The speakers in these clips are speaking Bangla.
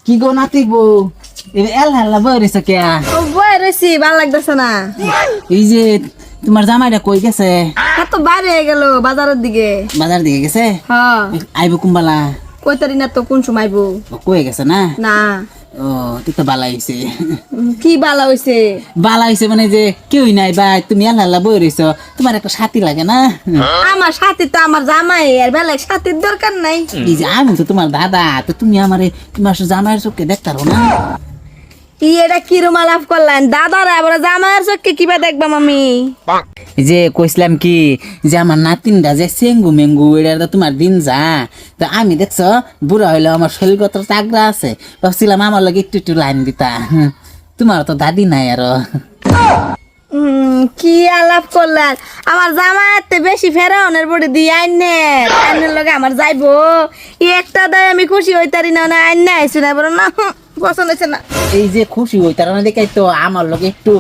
কি গো নাতি বউ এল হেলা বই রয়েছে কে? বই রয়েছি, ভাল লাগতেছে না। এই যে তোমার জামাইটা কই গেছে? তো বাইরে গেল বাজারের দিকে। বাজার দিকে গেছে? হ্যাঁ। আইব কুম্বালা? কইতারি না তো কোন সময় আইবো। কই গেছে না? না। ও তুই তো বালা হইছে। কি বালা হইছে? বালা হইছে মানে যে কেউই নাই ভাই, তুমি এল হেলা বই রয়েছ, তোমার একটা সাথী লাগে না? আমার সাথে তো আমার জামাই, আর বেলায় সাথীর দরকার নাই। এই যে আমি তো তোমার দাদা, তো তুমি আমারে তোমার জামাইয়ের চোখে দেখতে পারো না? এটা কিরম আলাপ করলেন দাদারা, আবার জামাইয়ের চোখে কিবা দেখবাম আমি? এই যে কইছিলাম কি যে আমার নাতিনটা যে চেঙ্গু মেঙ্গু এটা তোমার দিন যা, তো আমি দেখছ বুড়া হইলে আমার শরীরগত চাগরা আছে, ভাবছিলাম আমার লগে একটু একটু লাইন দিতা। তোমার তো দাদি নাই আরো। কি আলাপ করলেন? আমার জামাইতে বেশি ফেরাউনের বডি দিয়ে আইনের লগে আমার যাইবো একটা দেয়, আমি খুশি হইতারি না। আইন না আইসি না, বলো না পছন্দ হয়েছে না। এই যে খুশি হই তার মানে দেখাই তো আমার লগে একটু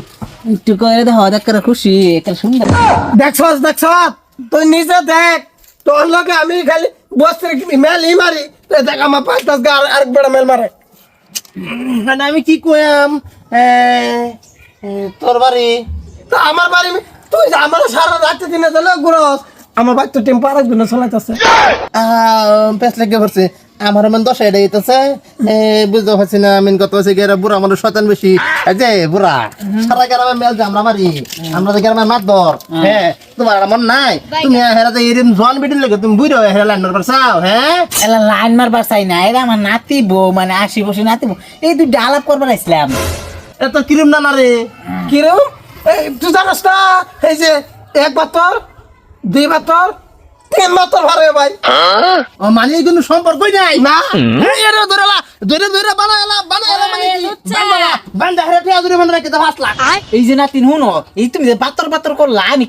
একটু করে দেখ দেখ করে খুশি একটা সুন্দর। দেখছস তুই নিজে দেখ, তোর লগে আমি খালি বসতে মেলই মারি, দেখ আমার 5-10 গা আরেক বেড়া মেল মারে। মানে আমি কি কইম, তোর বাড়ি তো আমার বাড়ি, তুই যে আমার সারা রাত দিনে চলে ঘুরস, আমার বাড়ি তো টেম্পো আরেক দিনে চলাইতেছে। পেস লেগে পড়ছে আমার মন 10 এটা হইতেছে, বুঝতে পারছি না আমি কত আছে গেরা বুড়া আমার শয়তান বেশি। এই যে বুড়া সারা গ্রামে মেল যে আমরা মারি, আমরা যে গ্রামে মাত ধর। হ্যাঁ তোমার মন নাই, তুমি হেরা যে এরম জোয়ান বিডির লাগে তুমি বুইরা হেরা লাইন মারবার চাও? হ্যাঁ এলা লাইন মারবার চাই না, এরা আমার নাতি বউ, মানে 80 বছর নাতি বউ, এই দুই আলাপ করবার আসলাম। এত কিরম না রে কিরম, তুই জানাস না এই যে 1 বাতর 2 বাতর 3 বাতর ভারে ভাই, ও মানে কোনো সম্পর্কই নাই না। এরে ধরেলা ধরে বানালা মানে কি বানালা বান্দা হেরা টিয়া ধরে বান্দা কে 5 লাখ। এই যে নাতিন হুনো, এই তুমি যে বাতর বাতর করলা, আমি